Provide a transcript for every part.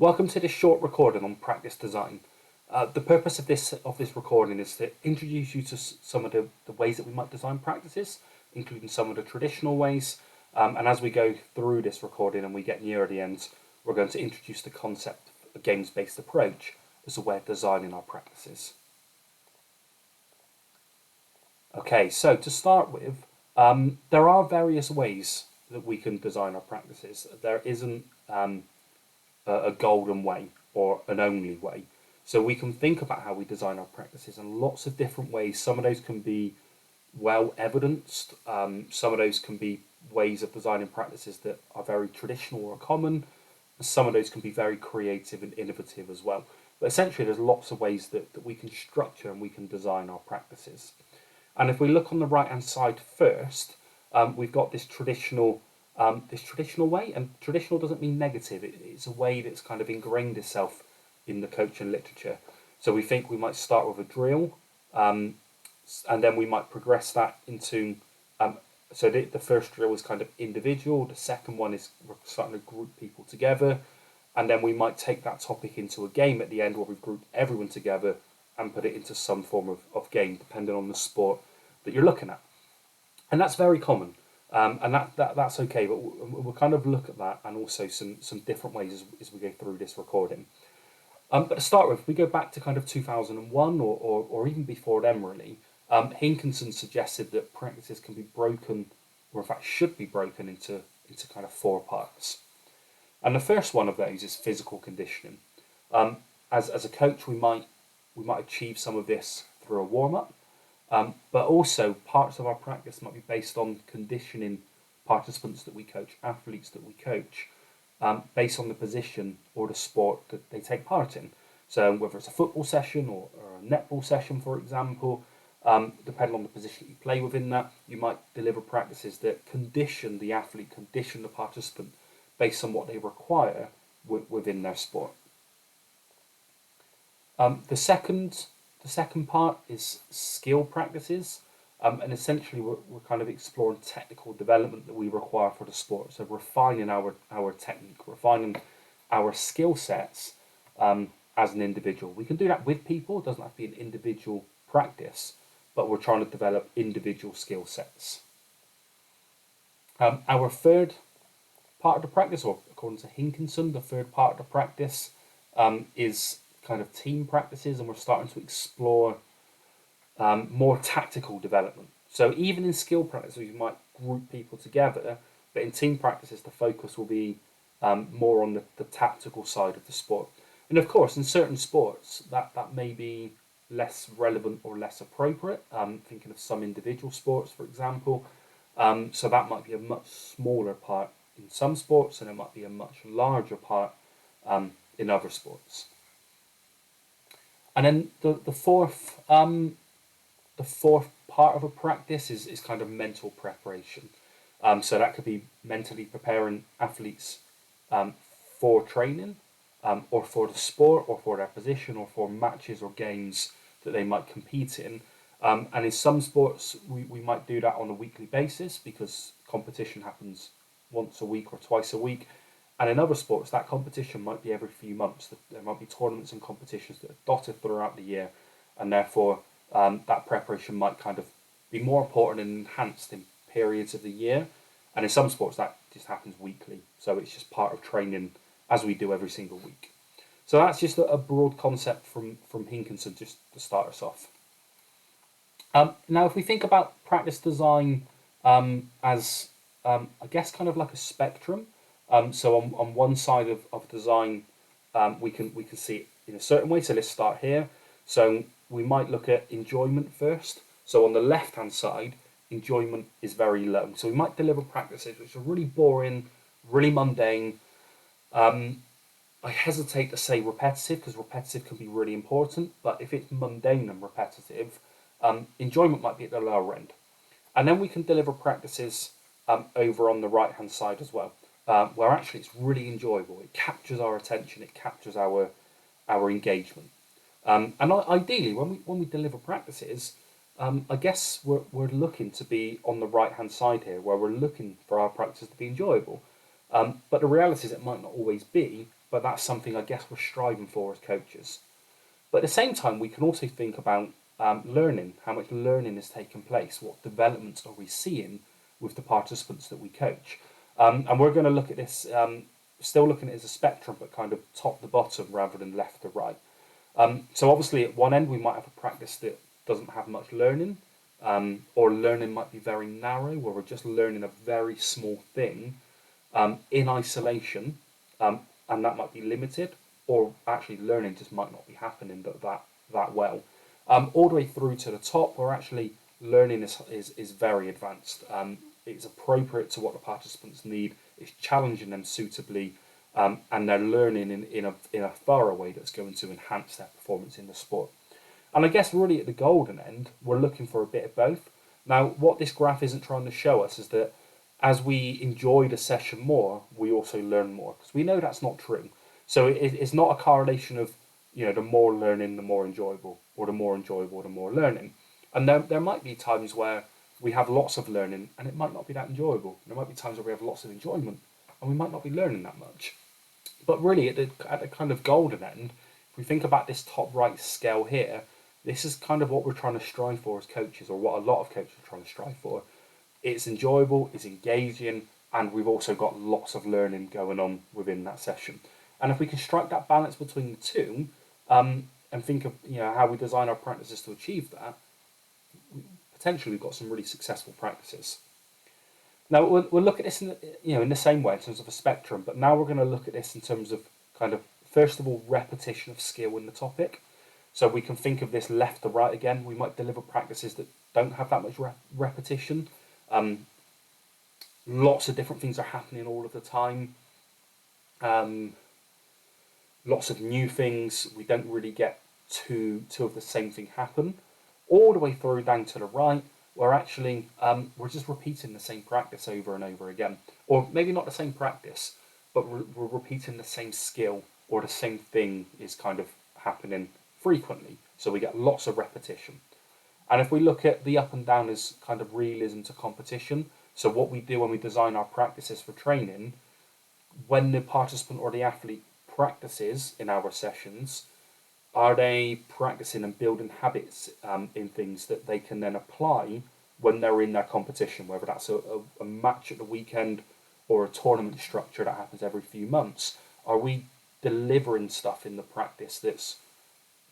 Welcome to this short recording on practice design. The purpose of this recording is to introduce you to some of the ways that we might design practices, including some of the traditional ways. And as we go through this recording and we get near the end, we're going to introduce the concept of a games-based approach as a way of designing our practices. Okay, so to start with, there are various ways that we can design our practices. There isn't a golden way or an only way. So we can think about how we design our practices in lots of different ways. Some of those can be well evidenced. Some of those can be ways of designing practices that are very traditional or common. Some of those can be very creative and innovative as well. But essentially, there's lots of ways that we can structure and we can design our practices. And if we look on the right-hand side first, we've got this traditional way, and traditional doesn't mean negative. It's a way that's kind of ingrained itself in the coaching literature. So we think we might start with a drill, and then we might progress that into. So the first drill is kind of individual. The second one is we're starting to group people together, and then we might take that topic into a game at the end where we've grouped everyone together and put it into some form of game, depending on the sport that you're looking at. And that's very common. And that's okay, but we'll kind of look at that and also some different ways as we go through this recording. But to start with, we go back to kind of 2001 or even before then, really. Hinkinson suggested that practices can be broken, or in fact should be broken into kind of four parts. And the first one of those is physical conditioning. As a coach, we might achieve some of this through a warm-up. But also parts of our practice might be based on conditioning participants that we coach, athletes that we coach, based on the position or the sport that they take part in. So whether it's a football session or a netball session, for example, depending on the position that you play within that, you might deliver practices that condition the athlete, condition the participant based on what they require within their sport. The second part is skill practices, and essentially we're kind of exploring technical development that we require for the sport. So refining our technique, refining our skill sets as an individual. We can do that with people. It doesn't have to be an individual practice, but we're trying to develop individual skill sets. Our third part of the practice, or according to Hinkinson, the third part of the practice is kind of team practices, and we're starting to explore more tactical development. So even in skill practices, you might group people together, but in team practices, the focus will be more on the tactical side of the sport. And of course, in certain sports, that may be less relevant or less appropriate. Thinking of some individual sports, for example. So that might be a much smaller part in some sports, and it might be a much larger part in other sports. And then the fourth part of a practice is kind of mental preparation. So that could be mentally preparing athletes for training, or for the sport, or for their position, or for matches or games that they might compete in. And in some sports, we might do that on a weekly basis because competition happens once a week or twice a week. And in other sports, that competition might be every few months. There might be tournaments and competitions that are dotted throughout the year, and therefore that preparation might kind of be more important and enhanced in periods of the year. And in some sports, that just happens weekly. So it's just part of training as we do every single week. So that's just a broad concept from Hinkinson, just to start us off. Now, if we think about practice design as, I guess, kind of like a spectrum. So on one side of design, we can see it in a certain way. So let's start here. So we might look at enjoyment first. So on the left-hand side, enjoyment is very low. So we might deliver practices which are really boring, really mundane. I hesitate to say repetitive because repetitive can be really important. But if it's mundane and repetitive, enjoyment might be at the lower end. And then we can deliver practices over on the right-hand side as well. Where actually it's really enjoyable. It captures our attention. It captures our engagement. And ideally, when we deliver practices, I guess we're looking to be on the right-hand side here, where we're looking for our practices to be enjoyable. But the reality is it might not always be, but that's something I guess we're striving for as coaches. But at the same time, we can also think about learning, how much learning is taking place, what developments are we seeing with the participants that we coach. And we're going to look at this, still looking at it as a spectrum, but kind of top to bottom rather than left to right. So obviously at one end we might have a practice that doesn't have much learning, or learning might be very narrow, where we're just learning a very small thing in isolation, and that might be limited, or actually learning just might not be happening that well. All the way through to the top, where actually learning is very advanced. It's appropriate to what the participants need. It's challenging them suitably, and they're learning in a thorough way that's going to enhance their performance in the sport. And I guess really at the golden end, we're looking for a bit of both. Now, what this graph isn't trying to show us is that as we enjoy the session more, we also learn more, because we know that's not true. So it's not a correlation of, the more learning, the more enjoyable, or the more enjoyable, the more learning. And there might be times where we have lots of learning and it might not be that enjoyable. There might be times where we have lots of enjoyment and we might not be learning that much. But really, at the kind of golden end, if we think about this top right scale here, this is kind of what we're trying to strive for as coaches, or what a lot of coaches are trying to strive for. It's enjoyable, it's engaging, and we've also got lots of learning going on within that session. And if we can strike that balance between the two, and think of how we design our practices to achieve that, potentially we've got some really successful practices. Now we'll look at this in the same way in terms of a spectrum, but now we're going to look at this in terms of kind of first of all repetition of skill in the topic. So we can think of this left to right again. We might deliver practices that don't have that much repetition. Lots of different things are happening all of the time. Lots of new things. We don't really get two of the same thing happen. All the way through down to the right, where actually we're just repeating the same practice over and over again. Or maybe not the same practice, but we're repeating the same skill, or the same thing is kind of happening frequently. So we get lots of repetition. And if we look at the up and down as kind of realism to competition, so what we do when we design our practices for training, when the participant or the athlete practices in our sessions, are they practicing and building habits in things that they can then apply when they're in their competition, whether that's a match at the weekend or a tournament structure that happens every few months? Are we delivering stuff in the practice that's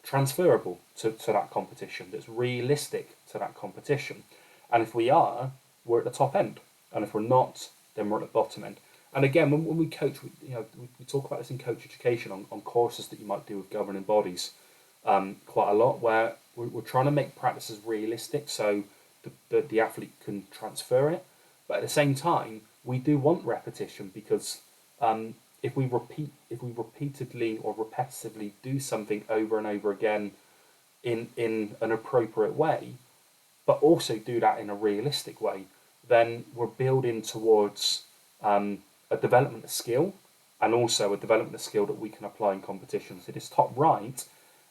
transferable to that competition, that's realistic to that competition? And if we are, we're at the top end. And if we're not, then we're at the bottom end. And again, when we coach, we talk about this in coach education on courses that you might do with governing bodies quite a lot, where we're trying to make practices realistic so the athlete can transfer it. But at the same time, we do want repetition, because if we repeatedly or repetitively do something over and over again in an appropriate way, but also do that in a realistic way, then we're building towards a development of skill, and also a development of skill that we can apply in competitions. So this top right,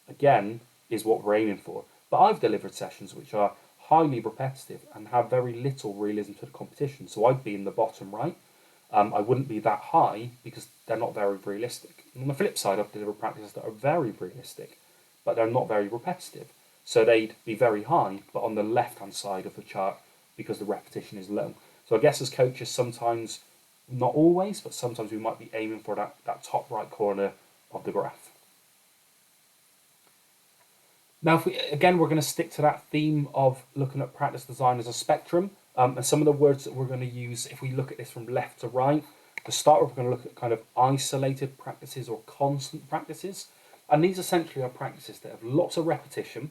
again, is what we're aiming for. But I've delivered sessions which are highly repetitive and have very little realism to the competition. So I'd be in the bottom right. I wouldn't be that high because they're not very realistic. And on the flip side, I've delivered practices that are very realistic, but they're not very repetitive. So they'd be very high, but on the left-hand side of the chart, because the repetition is low. So I guess as coaches, sometimes, not always, but sometimes we might be aiming for that top right corner of the graph. Now, we're going to stick to that theme of looking at practice design as a spectrum. And some of the words that we're going to use, if we look at this from left to right, to start with, we're going to look at kind of isolated practices or constant practices. And these essentially are practices that have lots of repetition,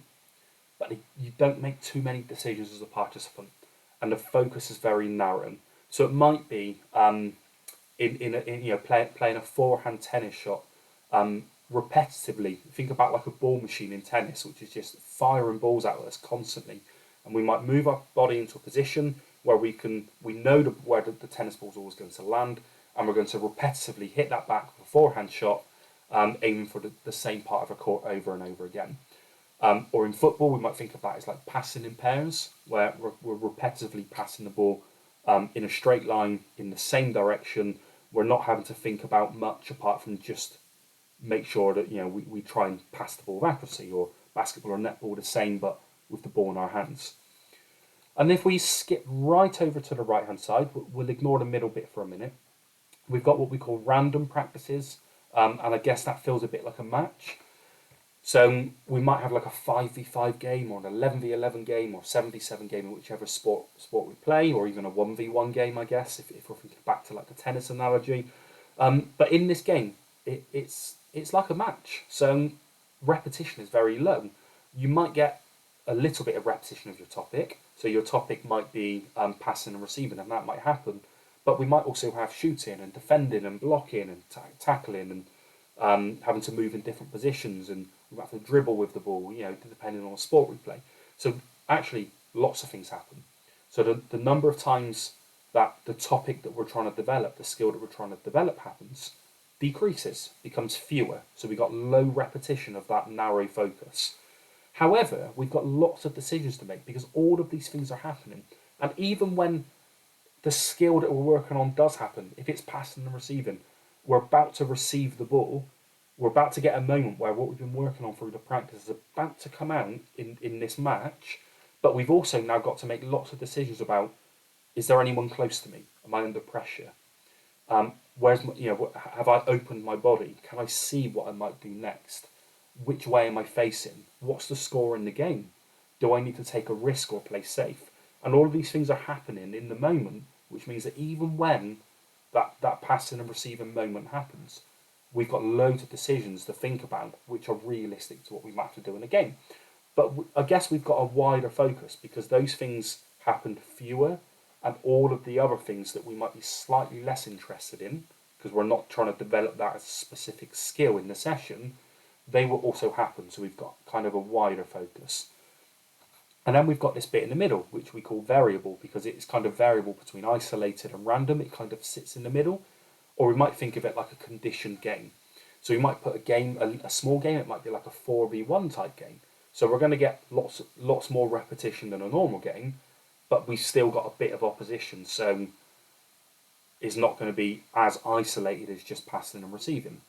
but you don't make too many decisions as a participant, and the focus is very narrow. So it might be playing a forehand tennis shot repetitively. Think about like a ball machine in tennis, which is just firing balls at us constantly. And we might move our body into a position where we know where the tennis ball is always going to land, and we're going to repetitively hit that back with a forehand shot, aiming for the same part of a court over and over again. Or in football, we might think of that as like passing in pairs, where we're repetitively passing the ball in a straight line in the same direction. We're not having to think about much apart from just make sure that we try and pass the ball with accuracy, or basketball or netball the same, but with the ball in our hands. And if we skip right over to the right hand side, we'll ignore the middle bit for a minute. We've got what we call random practices, and I guess that feels a bit like a match. So we might have like a 5v5 game, or an 11v11 game, or 7v7 game in whichever sport we play, or even a 1v1 game, I guess, if we're thinking back to like the tennis analogy. But in this game, it's like a match. So repetition is very low. You might get a little bit of repetition of your topic. So your topic might be passing and receiving, and that might happen. But we might also have shooting and defending and blocking and tackling and having to move in different positions, and we might have to dribble with the ball, depending on the sport we play. So actually, lots of things happen. So the number of times that the topic that we're trying to develop, the skill that we're trying to develop happens, decreases, becomes fewer. So we've got low repetition of that narrow focus. However, we've got lots of decisions to make because all of these things are happening. And even when the skill that we're working on does happen, if it's passing and receiving, we're about to receive the ball, we're about to get a moment where what we've been working on through the practice is about to come out in this match, but we've also now got to make lots of decisions about, is there anyone close to me? Am I under pressure? Where's my, have I opened my body? Can I see what I might do next? Which way am I facing? What's the score in the game? Do I need to take a risk or play safe? And all of these things are happening in the moment, which means that even when that passing and receiving moment happens, we've got loads of decisions to think about which are realistic to what we might have to do in a game. But I guess we've got a wider focus because those things happened fewer, and all of the other things that we might be slightly less interested in, because we're not trying to develop that as a specific skill in the session, they will also happen. So we've got kind of a wider focus. And then we've got this bit in the middle, which we call variable, because it's kind of variable between isolated and random. It kind of sits in the middle. Or we might think of it like a conditioned game. So we might put a small game, it might be like a 4v1 type game. So we're going to get lots more repetition than a normal game, but we've still got a bit of opposition. So it's not going to be as isolated as just passing and receiving.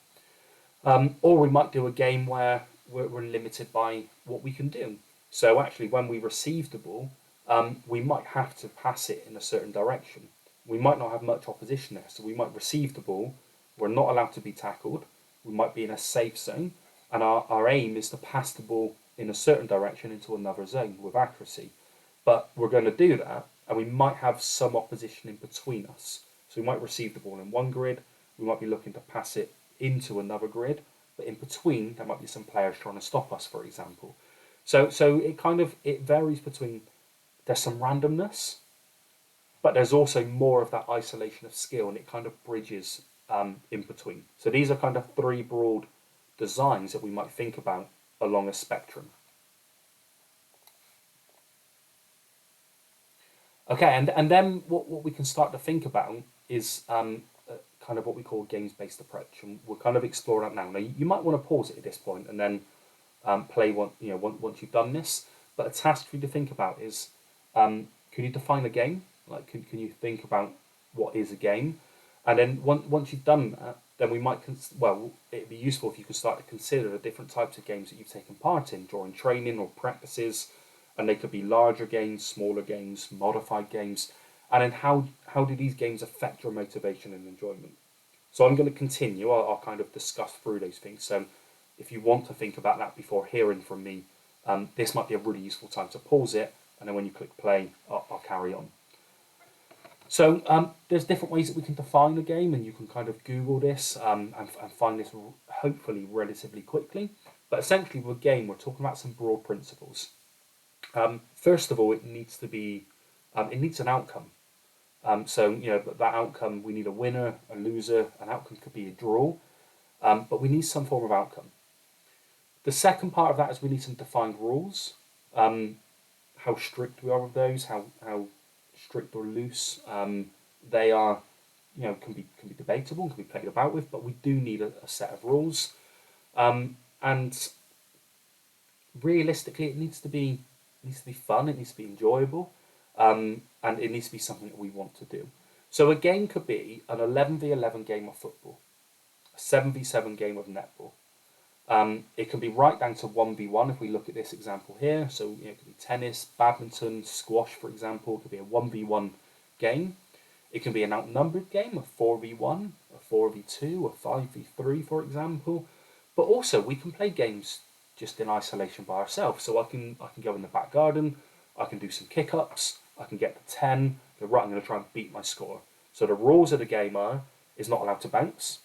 Or we might do a game where we're limited by what we can do. So actually, when we receive the ball, we might have to pass it in a certain direction. We might not have much opposition there, so we might receive the ball. We're not allowed to be tackled. We might be in a safe zone, and our aim is to pass the ball in a certain direction into another zone with accuracy. But we're going to do that, and we might have some opposition in between us. So we might receive the ball in one grid, we might be looking to pass it into another grid, but in between there might be some players trying to stop us, for example. So it varies between, there's some randomness, but there's also more of that isolation of skill, and it kind of bridges in between. So these are kind of three broad designs that we might think about along a spectrum. Okay, and then what we can start to think about is kind of what we call a games-based approach, and we'll kind of explore that now. Now, you might want to pause it at this point and then play once you've done this. But a task for you to think about is, can you define a game? Like, can you think about what is a game? And then once you've done that, then we might, it'd be useful if you could start to consider the different types of games that you've taken part in during training or practices. And they could be larger games, smaller games, modified games. And then how do these games affect your motivation and enjoyment? So I'm going to continue. I'll kind of discuss through those things. So if you want to think about that before hearing from me, this might be a really useful time to pause it. And then when you click play, I'll carry on. So there's different ways that we can define a game, and you can kind of Google this and find this hopefully relatively quickly. But essentially with a game, we're talking about some broad principles. First of all, it needs an outcome. So that outcome, we need a winner, a loser. An outcome could be a draw, but we need some form of outcome. The second part of that is we need some defined rules. How strict we are with those, how strict or loose they are, can be debatable, can be played about with, but we do need a set of rules. And realistically, it needs to be fun, it needs to be enjoyable, and it needs to be something that we want to do. So a game could be an 11v11 game of football, a 7v7 game of netball, It can be right down to 1v1 if we look at this example here. So it could be tennis, badminton, squash, for example. It could be a 1v1 game. It can be an outnumbered game, a 4v1, a 4v2, a 5v3, for example. But also we can play games just in isolation by ourselves. So I can go in the back garden, I can do some kick-ups, I can get to 10, go, right, I'm going to try and beat my score. So the rules of the game are, is not allowed to bounce.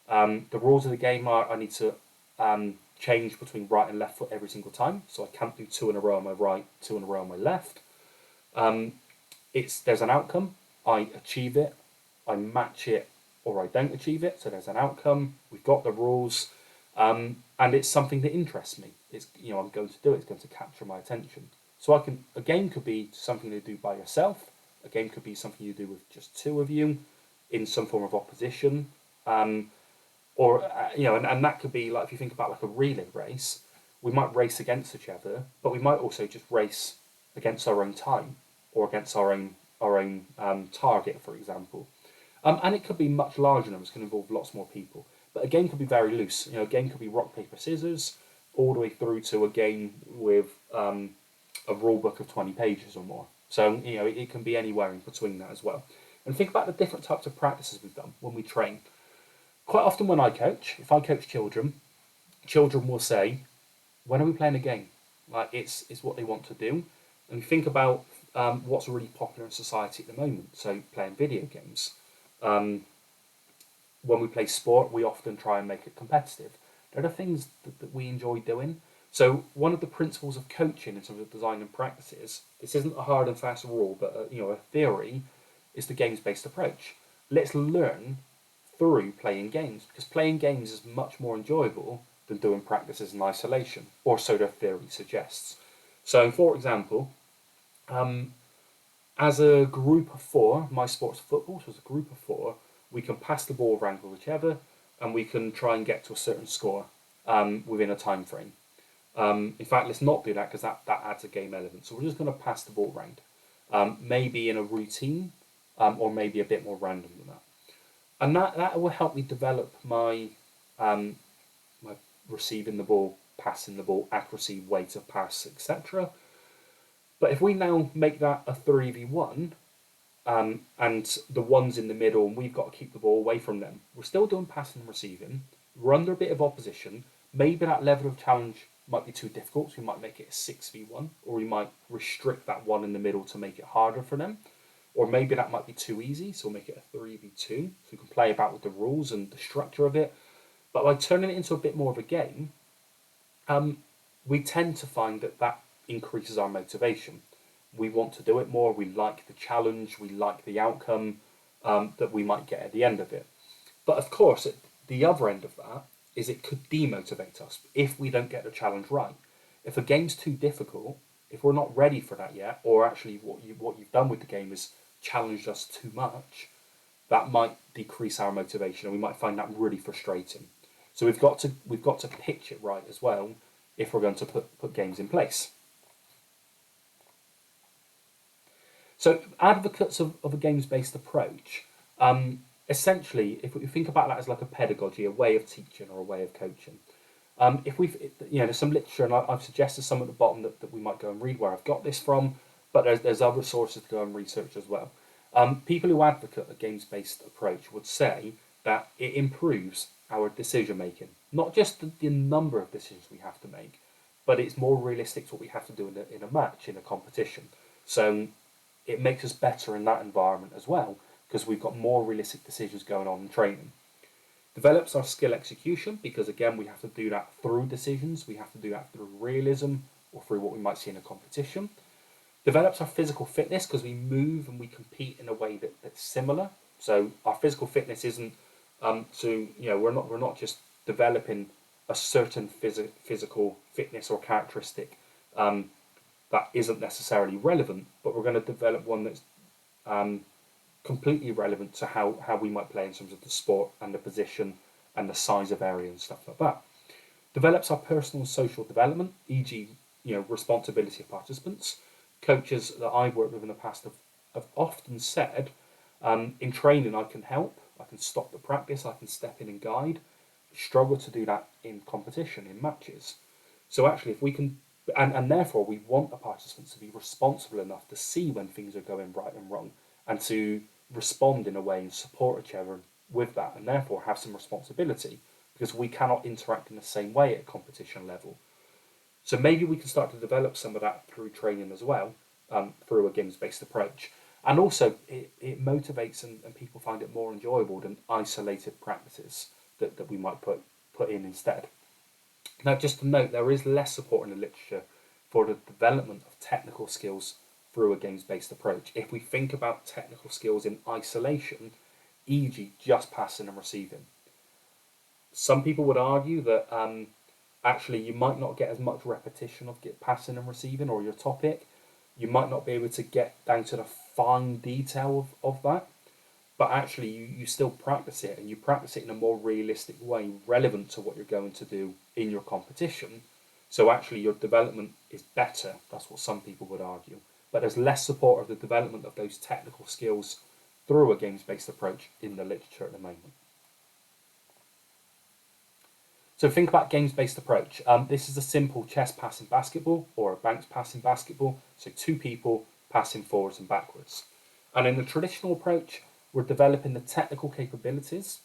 The rules of the game are I need to change between right and left foot every single time. So I can't do 2 in a row on my right, 2 in a row on my left. There's an outcome. I achieve it, I match it, or I don't achieve it. So there's an outcome. We've got the rules, and it's something that interests me. It's I'm going to do it. It's going to capture my attention. So a game could be something to do by yourself. A game could be something you do with just 2 of you, in some form of opposition, or and that could be like if you think about like a relay race. We might race against each other, but we might also just race against our own time or against our own target, for example. And it could be much larger numbers, can involve lots more people. But a game could be very loose. A game could be rock, paper, scissors, all the way through to a game with a rule book of 20 pages or more. So, it can be anywhere in between that as well. And think about the different types of practices we've done when we train. Quite often when I coach, if I coach children, children will say, when are we playing a game? Like, it's what they want to do. And think about what's really popular in society at the moment. So playing video games. When we play sport, we often try and make it competitive. There are things that we enjoy doing. So one of the principles of coaching in terms of design and practices, this isn't a hard and fast rule, but a theory, is the games-based approach. Let's learn through playing games, because playing games is much more enjoyable than doing practices in isolation, or so the theory suggests. So, for example, as a group of 4, my sport's football, so as a group of 4, we can pass the ball around with each other, and we can try and get to a certain score within a time frame. In fact, let's not do that because that adds a game element. So we're just going to pass the ball around, maybe in a routine, or maybe a bit more random than that. And that will help me develop my my receiving the ball, passing the ball, accuracy, weight of pass, etc. But if we now make that a 3v1, and the one's in the middle, and we've got to keep the ball away from them, we're still doing passing and receiving. We're under a bit of opposition. Maybe that level of challenge might be too difficult, so we might make it a 6v1, or we might restrict that one in the middle to make it harder for them. Or maybe that might be too easy, so we'll make it a 3v2, so we can play about with the rules and the structure of it. But by turning it into a bit more of a game, we tend to find that increases our motivation. We want to do it more, we like the challenge, we like the outcome that we might get at the end of it. But of course, at the other end of that is it could demotivate us if we don't get the challenge right. If a game's too difficult, if we're not ready for that yet, or actually what you've done with the game is challenged us too much, that might decrease our motivation, and we might find that really frustrating. So we've got to pitch it right as well if we're going to put games in place. So advocates of a games-based approach, essentially, if we think about that as like a pedagogy, a way of teaching or a way of coaching, there's some literature, and I've suggested some at the bottom that we might go and read where I've got this from, but there's other sources to go and research as well. People who advocate a games-based approach would say that it improves our decision making, not just the number of decisions we have to make, but it's more realistic to what we have to do in a match, in a competition. So it makes us better in that environment as well, because we've got more realistic decisions going on in training. Develops our skill execution, because again we have to do that through decisions, we have to do that through realism or through what we might see in a competition. Develops our physical fitness, because we move and we compete in a way that's similar. So our physical fitness isn't we're not just developing a certain physical fitness or characteristic that isn't necessarily relevant, but we're going to develop one that's completely relevant to how we might play in terms of the sport and the position and the size of area and stuff like that. Develops our personal and social development, e.g., responsibility of participants. Coaches that I've worked with in the past have often said, in training I can help, I can stop the practice, I can step in and guide, struggle to do that in competition, in matches. So actually, if we can, and therefore we want the participants to be responsible enough to see when things are going right and wrong, and to respond in a way and support each other with that, and therefore have some responsibility, because we cannot interact in the same way at competition level. So maybe we can start to develop some of that through training as well, through a games-based approach. And also, it motivates and people find it more enjoyable than isolated practices that we might put in instead. Now, just to note, there is less support in the literature for the development of technical skills through a games-based approach. If we think about technical skills in isolation, e.g., just passing and receiving, some people would argue that actually you might not get as much repetition of passing and receiving or your topic. You might not be able to get down to the fine detail of that, but actually you still practice it, and you practice it in a more realistic way, relevant to what you're going to do in your competition. So actually your development is better. That's what some people would argue. But there's less support of the development of those technical skills through a games-based approach in the literature at the moment. So think about games-based approach. This is a simple chess pass in basketball or a bounce pass in basketball. So two people passing forwards and backwards. And in the traditional approach, we're developing the technical capabilities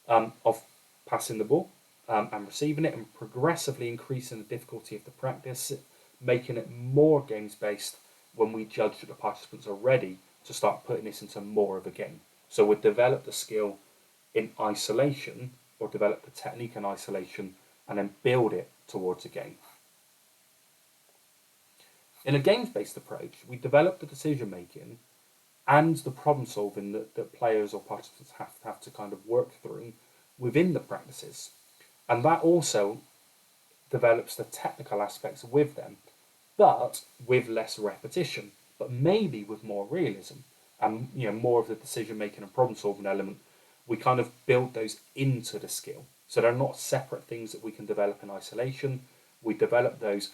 of passing the ball and receiving it, and progressively increasing the difficulty of the practice, making it more games-based when we judge that the participants are ready to start putting this into more of a game. So we'll develop the skill in isolation, or develop the technique in isolation, and then build it towards a game. In a games-based approach, we develop the decision making and the problem solving that players or participants have to kind of work through within the practices. And that also develops the technical aspects with them, but with less repetition, but maybe with more realism and more of the decision making and problem solving element. We kind of build those into the skill. So they're not separate things that we can develop in isolation. We develop those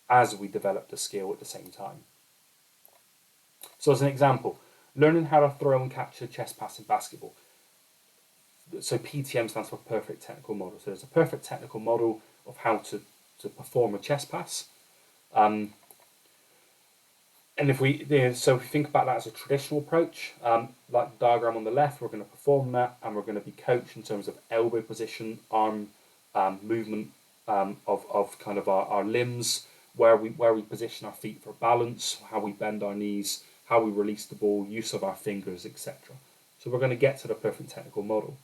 as we develop the skill at the same time. So as an example, learning how to throw and catch a chess pass in basketball. So PTM stands for perfect technical model. So there's a perfect technical model of how to perform a chess pass. And if we think about that as a traditional approach, like the diagram on the left, we're going to perform that, and we're going to be coached in terms of elbow position, arm movement of kind of our limbs, where we position our feet for balance, how we bend our knees, how we release the ball, use of our fingers, etc. So we're going to get to the perfect technical model.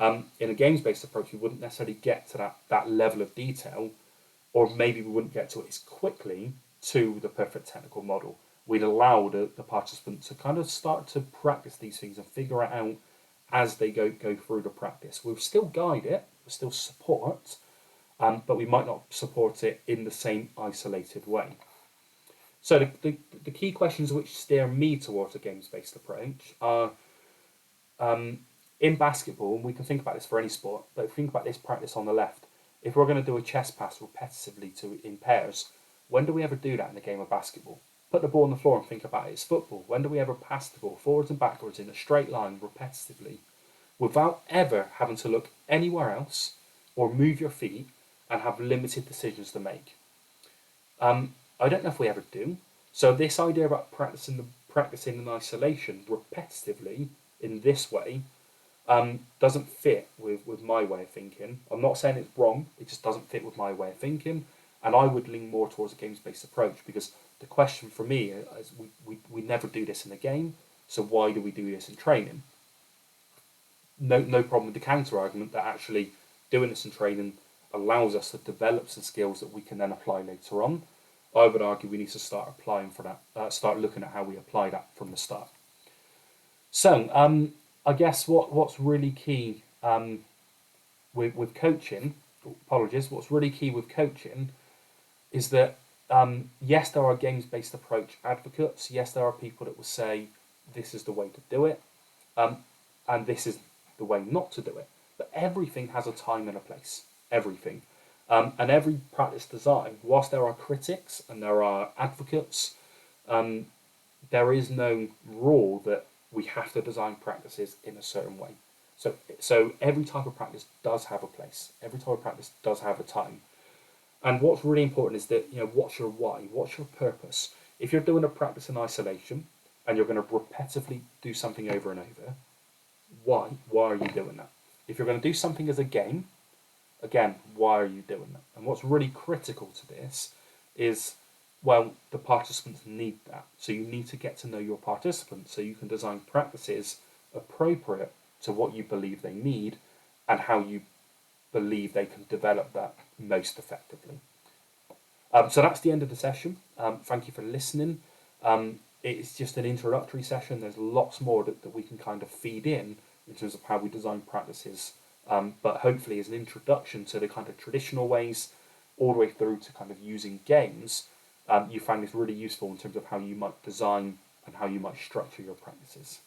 In a games-based approach, we wouldn't necessarily get to that level of detail, or maybe we wouldn't get to it as quickly to the perfect technical model. We'd allow the participant to kind of start to practice these things and figure it out as they go through the practice. We'll still guide it, we'll still support, but we might not support it in the same isolated way. So the key questions which steer me towards a games-based approach are, in basketball, and we can think about this for any sport, but think about this practice on the left. If we're going to do a chess pass repetitively in pairs, when do we ever do that in a game of basketball? Put the ball on the floor and think about it as football. When do we ever pass the ball forwards and backwards in a straight line repetitively without ever having to look anywhere else or move your feet and have limited decisions to make? I don't know if we ever do. So this idea about practicing in isolation repetitively in this way doesn't fit with my way of thinking. I'm not saying it's wrong, it just doesn't fit with my way of thinking. And I would lean more towards a games-based approach, because the question for me is we never do this in a game, so why do we do this in training? No problem with the counter-argument that actually doing this in training allows us to develop some skills that we can then apply later on. I would argue we need to start applying for that, start looking at how we apply that from the start. So I guess what's really key with coaching, what's really key with coaching is that yes, there are games-based approach advocates. Yes, there are people that will say this is the way to do it, and this is the way not to do it. But everything has a time and a place. Everything. And every practice design, whilst there are critics and there are advocates, there is no rule that we have to design practices in a certain way. So every type of practice does have a place. Every type of practice does have a time. And what's really important is that, what's your why? What's your purpose? If you're doing a practice in isolation and you're going to repetitively do something over and over, why? Why are you doing that? If you're going to do something as a game, again, why are you doing that? And what's really critical to this is, well, the participants need that. So you need to get to know your participants so you can design practices appropriate to what you believe they need and how you believe they can develop that most effectively. So that's the end of the session. Thank you for listening. It's just an introductory session. There's lots more that we can kind of feed in terms of how we design practices. But hopefully, as an introduction to the kind of traditional ways, all the way through to kind of using games, you find this really useful in terms of how you might design and how you might structure your practices.